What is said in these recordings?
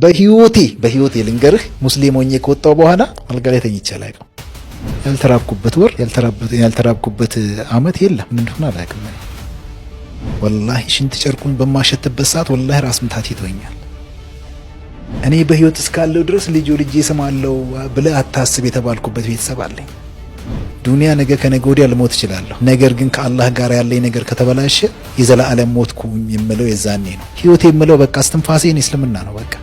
በህይወቴ ልንገርህ ሙስሊም ሆኜ ከወጣሁ በኋላ አልጋ ላይ ተኝቼ አላውቅም። ያልተራብኩበት ወር ያልተራብኩበት አመት የለም። ምን እንደሆነ አላውቅም። ወላሂ ሽንት ጨርቁን በማሸትበት ሰዓት ወላሂ ራስ ምታት ይተወኛል። እኔ በህይወት እስካለው ድረስ ልጄ ስማለው ብለህ አታስብ የተባልኩበት ቤተሰብ አለኝ። ዱንያ ነገ ከነገ ወዲያ ልሞት እችላለሁ። ነገር ግን ከአላህ ጋር ያለኝ ነገር ከተበላሸ የዘላለም ሞትኩኝ የምለው የዛኔ ነው። ህይወት የምለው በቃ እስትንፋሴን እስልምና ነው። በቃ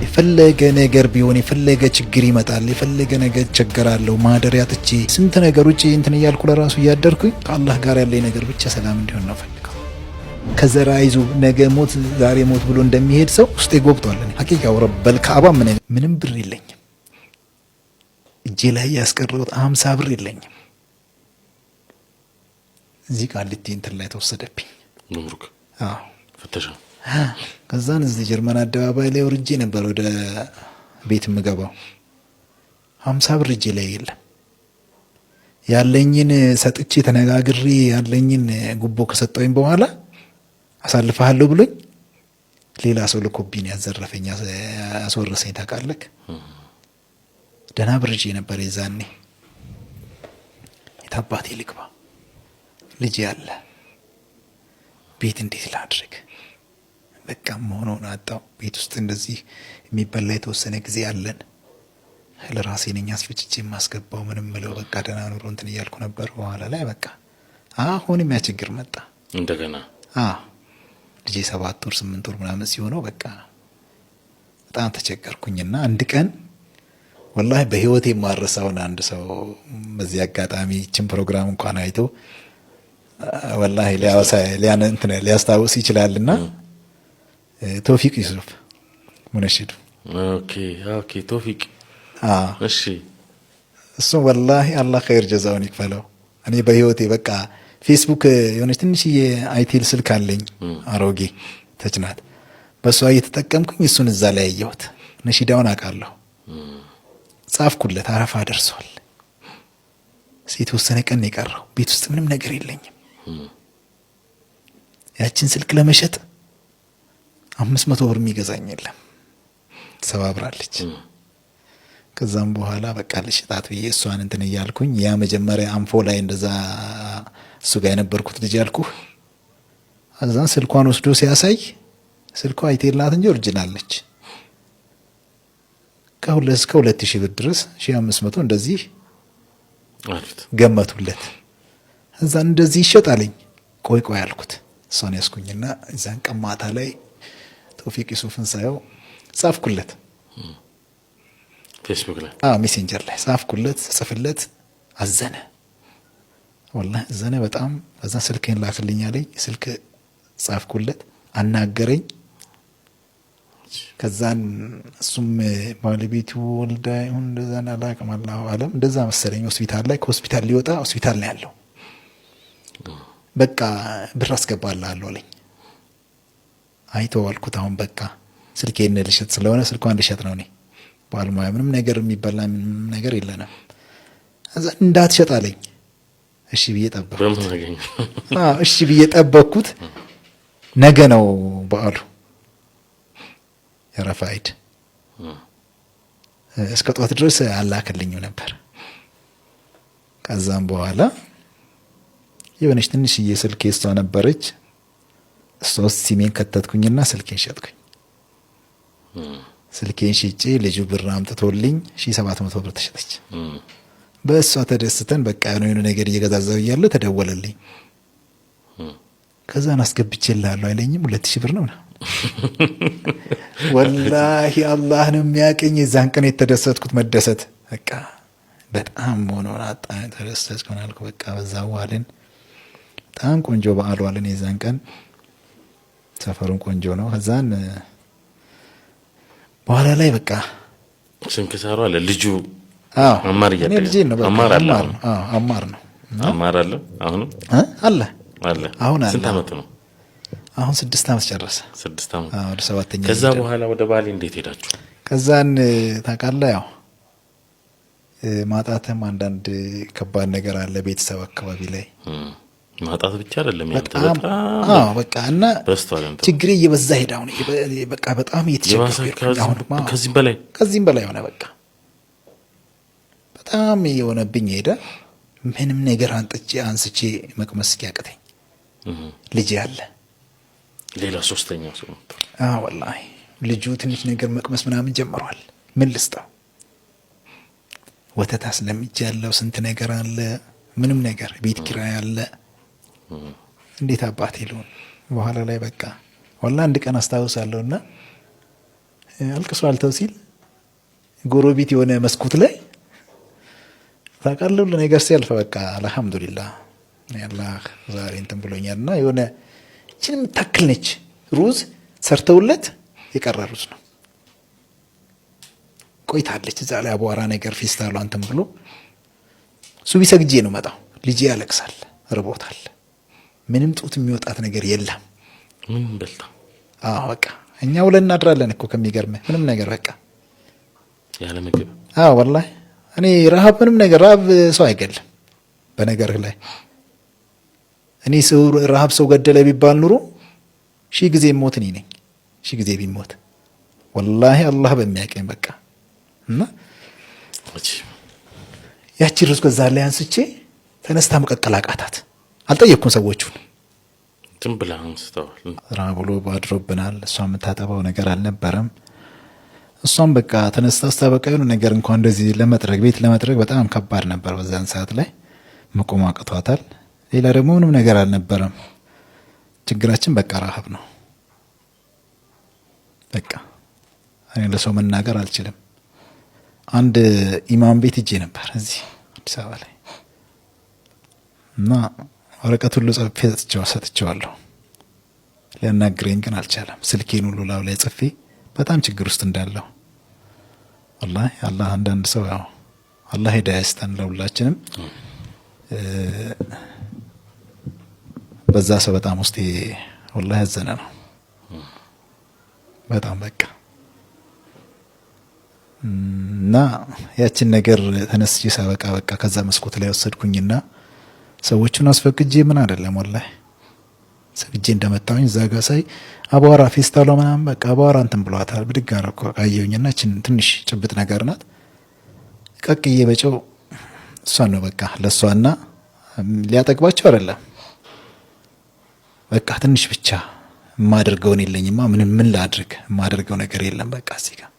የፈለገ ነገር ቢሆን የፈለገ ችግር ይመጣል፣ የፈለገ ነገር ቸገራለሁ፣ ማደሪያ ጥቼ ስንት ነገር ውጪ እንትን እያልኩ ለራሱ እያደርኩኝ ከአላህ ጋር ያለኝ ነገር ብቻ ሰላም እንዲሆን ነው ፈልገው። ከዘራ ይዞ ነገ ሞት ዛሬ ሞት ብሎ እንደሚሄድ ሰው ውስጤ ጎብቷል። ሐቂቃው ረበል ካዕባ ምንም ብር የለኝም። እጄ ላይ ያስቀረውት 50 ብር የለኝም። እዚህ ቃሊቲ እንትን ላይ ተወሰደብኝ ኑሩክ ፍተሻ። ከዛን እዚህ ጀርመን አደባባይ ላይ ወርጄ ነበር ወደ ቤት የምገባው። 50 ብር እጄ ላይ የለም። ያለኝን ሰጥቼ ተነጋግሬ ያለኝን ጉቦ ከሰጠውኝ በኋላ አሳልፈሃለሁ ብሎኝ ሌላ ሰው ልኮብኝ ያዘረፈኝ ያስወረሰኝ ታውቃለህ። ደህና ብርጄ ነበር የዛኔ። የታባቴ ልግባ ልጅ ያለ ቤት እንዴት ላድርግ? በቃ መሆኑን አጣው። ቤት ውስጥ እንደዚህ የሚበላ የተወሰነ ጊዜ አለን። ለራሴ ነኝ አስፈጭቼ የማስገባው ምንም ምለው በቃ ደህና ኑሮ እንትን እያልኩ ነበር። በኋላ ላይ በቃ አሁንም ያ ችግር መጣ እንደገና። ልጄ 7 ወር 8 ወር ምናምን ሲሆነው በቃ በጣም ተቸገርኩኝና አንድ ቀን ወላሂ በህይወቴ የማረሳውን አንድ ሰው በዚህ አጋጣሚ ይችን ፕሮግራም እንኳን አይቶ ወላሂ ሊያስታውስ ይችላልና ቶፊቅ ዩሱፍ ሙነሽዱ። ኦኬ ቶፊቅ። እሺ እሱ ወላሂ አላህ ኸይር ጀዛውን ይክፈለው። እኔ በህይወቴ በቃ ፌስቡክ የሆነች ትንሽዬ አይቴል ስልክ አለኝ አሮጌ ተችናት። በሷ እየተጠቀምኩኝ እሱን እዛ ላይ ያየሁት ነሺዳውን አውቃለሁ። ጻፍኩለት። አረፋ ደርሷል። የተወሰነ ቀን የቀረው ቤት ውስጥ ምንም ነገር የለኝም። ያችን ስልክ ለመሸጥ 500 ብር የሚገዛኝ የለም። ተሰባብራለች። ከዛም በኋላ በቃ ልሽጣት ብዬ እሷን እንትን እያልኩኝ ያ መጀመሪያ አንፎ ላይ እንደዛ እሱ ጋር የነበርኩት ልጅ ያልኩህ አዛን ስልኳን ወስዶ ሲያሳይ ስልኳ አይቴል ናት እንጂ ኦሪጂናል ነች። እስከ 2000 ብር ድረስ 1500 እንደዚህ ገመቱለት። እዛ እንደዚህ ይሸጣልኝ። ቆይ አልኩት። እሷን ያስኩኝና እዛን ቀማታ ላይ ቶፊቅ ዩሱፍን ሳየው ጻፍኩለት። ፌስቡክ ላይ ሜሴንጀር ላይ ጻፍኩለት። ጽፍለት አዘነ። ወላሂ አዘነ በጣም። እዛ ስልኬን ላክልኝ አለኝ። ስልክ ጻፍኩለት። አናገረኝ። ከዛን እሱም ባለቤቱ ወልዳ ይሁን እንደዛ አላውቅም፣ አላሁ አለም እንደዛ መሰለኝ። ሆስፒታል ላይ ከሆስፒታል ሊወጣ ሆስፒታል ነው ያለው። በቃ ብር አስገባልሃለሁ አለኝ። አይተው አልኩት። አሁን በቃ ስልኬን ልሸጥ ስለሆነ ስልኳን ልሸጥ ነው። እኔ ባልሙያ ምንም ነገር የሚበላ ምንም ነገር የለንም። እዛ እንዳትሸጥ አለኝ። እሺ ብዬ ጠበቅኩት። እሺ ብዬ ጠበቅኩት። ነገ ነው በዓሉ የረፋይድ። እስከ ጧት ድረስ አላከልኝም ነበር። ከዛም በኋላ የሆነች ትንሽዬ ስልክ እሷ ነበረች። እሷ ውስጥ ሲሜን ከተትኩኝና ስልኬን ሸጥኩኝ። ስልኬን ሽጬ ልጁ ብር አምጥቶልኝ 1700 ብር ተሸጠች። በእሷ ተደስተን በቃ የሆነ ነገር እየገዛዛው እያለ ተደወለልኝ። ከዛን አስገብቼልሃለሁ አይለኝም 2000 ብር ነው። ወላሂ አላህ ነው የሚያቀኝ። የዛን ቀን የተደሰትኩት መደሰት በቃ በጣም ሆኖ አጣ። ተደሰትኩ አልኩ። በቃ በዛ ዋልን። በጣም ቆንጆ በዓል ዋልን። የዛን ቀን ሰፈሩን ቆንጆ ነው። ከዛን በኋላ ላይ በቃ ስንክሳሩ አለ ልጁ አማር ነው። አማር ነው። አማር አለ አሁንም አለ። አሁን ስንት አመት ነው? አሁን 6 አመት ጨረሰ። 6 አመት። ወደ 7ኛ። ከዛ በኋላ ወደ ባሌ እንዴት ሄዳችሁ? ከዛን ታውቃለህ ያው ማጣተም አንዳንድ ከባድ ነገር አለ ቤተሰብ አካባቢ ላይ። ማጣት ብቻ አይደለም በጣም በቃ እና ችግሬ እየበዛ ሄደ። አሁን በቃ በጣም እየተቸገርኩ አሁን ከዚህም በላይ ሆነ። በቃ በጣም የሆነብኝ ሄደ። ምንም ነገር አንስቼ መቅመስ እስኪያቅተኝ ልጅ ያለ ሌላ ሶስተኛ ሰው ወላሂ ልጁ ትንሽ ነገር መቅመስ ምናምን ጀምሯል። ምን ልስጠው? ወተት አስለምጃለሁ። ስንት ነገር አለ። ምንም ነገር ቤት ኪራይ አለ። እንዴት አባቴ ልሁን? በኋላ ላይ በቃ ወላሂ አንድ ቀን አስታውሳለሁና አልቅሶ አልተው ሲል ጎረቤት የሆነ መስኮት ላይ ታውቃለህ ነገር ሲያልፍ በቃ አልሐምዱሊላህ አላህ ዛሬ እንትን ብሎኛልና የሆነ እቺን የምታክል ነች ሩዝ ሰርተውለት የቀረ ሩዝ ነው። ቆይታለች እዛ ላይ አቧራ ነገር ፌስታሉ እንትን ብሎ ሱቢ ሰግጄ ነው መጣው። ልጄ ያለቅሳል፣ ርቦታል። ምንም ጡት የሚወጣት ነገር የለም። ምን በልታ በቃ እኛ ውለን እናድራለን እኮ ከሚገርምህ ምንም ነገር በቃ ያለ ምግብ ወላሂ እኔ ረሃብ ምንም ነገር ረሃብ ሰው አይገድልም። በነገርህ ላይ እኔ ረሃብ ሰው ገደለ ቢባል ኑሮ 1000 ጊዜ ሞት እኔ ነኝ። 1000 ጊዜ ቢሞት ወላሂ አላህ በሚያቀኝ በቃ እና ያቺ ሩዝ ከዛ ላይ አንስቼ ተነስታ መቀቀል አቃታት። አልጠየቅኩም ሰዎቹን ዝም ብላ አንስተዋል። ረሃብ ብሎ ባድሮብናል። እሷ የምታጠባው ነገር አልነበረም። እሷም በቃ ተነስታ ስታበቃ የሆነ ነገር እንኳን እንደዚህ ለመጥረግ ቤት ለመጥረግ በጣም ከባድ ነበር። በዛን ሰዓት ላይ መቆም አቅቷታል። ሌላ ደግሞ ምንም ነገር አልነበረም። ችግራችን በቃ ረሃብ ነው። በቃ እኔ ለሰው መናገር አልችልም። አንድ ኢማም ቤት ሂጄ ነበር እዚህ አዲስ አበባ ላይ እና ወረቀት ሁሉ ጽፌ ሰጥቼዋለሁ። ሊያናግረኝ ግን አልቻለም። ስልኬን ሁሉ ላው ላይ ጽፌ በጣም ችግር ውስጥ እንዳለው ወላሂ አላህ አንዳንድ ሰው ያው አላህ ሂዳያ ይስጠን ለሁላችንም። በዛ ሰው በጣም ውስጤ ወላሂ ያዘነ ነው በጣም በቃ እና ያችን ነገር ተነስቼ ሳበቃ በቃ ከዛ መስኮት ላይ ወሰድኩኝና ሰዎቹን አስፈቅጄ ምን አይደለም ወላሂ ሰግጄ እንደመጣሁኝ እዛ ጋር ሳይ አቧራ ፌስታሏ ምናምን በቃ አቧራ እንትን ብሏታል። ብድግ አደረኩ አየሁኝና እችን ትንሽ ጭብጥ ነገር ናት ቀቅዬ በጨው እሷን ነው በቃ ለእሷና ሊያጠግባቸው አይደለም በቃ ትንሽ ብቻ የማደርገውን የለኝማ ምን ላድርግ? የማደርገው ነገር የለም በቃ እዚህ ጋር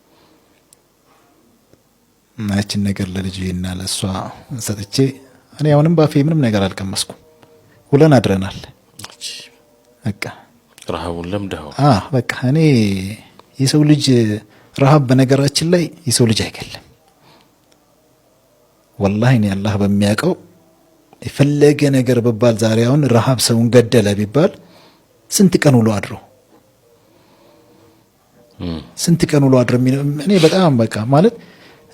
እና ያችን ነገር ለልጄና ለእሷ ሰጥቼ እኔ አሁንም ባፌ ምንም ነገር አልቀመስኩም። ውለን አድረናል። በቃ ረሃቡን ለምደው በቃ እኔ የሰው ልጅ ረሃብ በነገራችን ላይ የሰው ልጅ አይገለም ወላሂ እኔ አላህ በሚያውቀው የፈለገ ነገር በባል ዛሬ አሁን ረሃብ ሰውን ገደለ ቢባል ስንት ቀን ውሎ አድሮ እኔ በጣም በቃ ማለት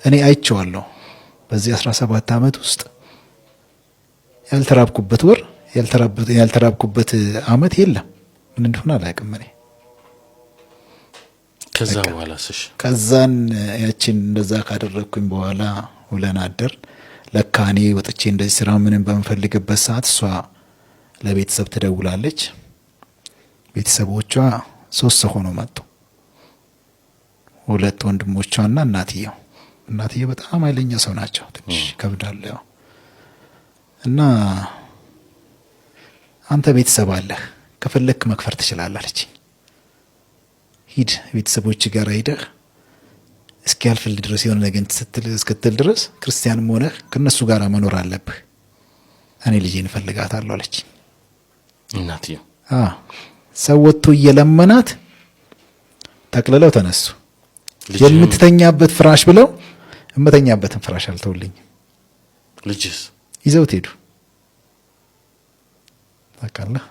እኔ አይቼዋለሁ በዚህ 17 ዓመት ውስጥ ያልተራብኩበት ወር ያልተራብኩበት አመት የለም። ምን እንደሆነ አላውቅም። እኔ ከዛ በኋላ ከዛን ያችን እንደዛ ካደረግኩኝ በኋላ ውለን አደር ለካ እኔ ወጥቼ እንደዚህ ስራ ምንም በመፈልግበት ሰዓት እሷ ለቤተሰብ ትደውላለች። ቤተሰቦቿ 3 ሰው ሆነው መጡ። 2 ወንድሞቿና እናትየው በጣም ኃይለኛ ሰው ናቸው። ትንሽ ከብዳለ እና አንተ ቤተሰብ አለህ ከፈለክ መክፈር ትችላለህ አለችኝ። ሂድ ቤተሰቦች ጋር ሄደህ እስኪያልፍል ድረስ የሆነ ነገር እስክትል ድረስ ክርስቲያንም ሆነህ ከነሱ ጋር መኖር አለብህ። እኔ ልጄን እፈልጋታለሁ አለችኝ። እናትየው ሰው ወጥቶ እየለመናት ተቅልለው ተነሱ። የምትተኛበት ፍራሽ ብለው እመተኛበትን ፍራሽ አልተውልኝም። ልጅስ ይዘውት ሄዱ። ታውቃለህ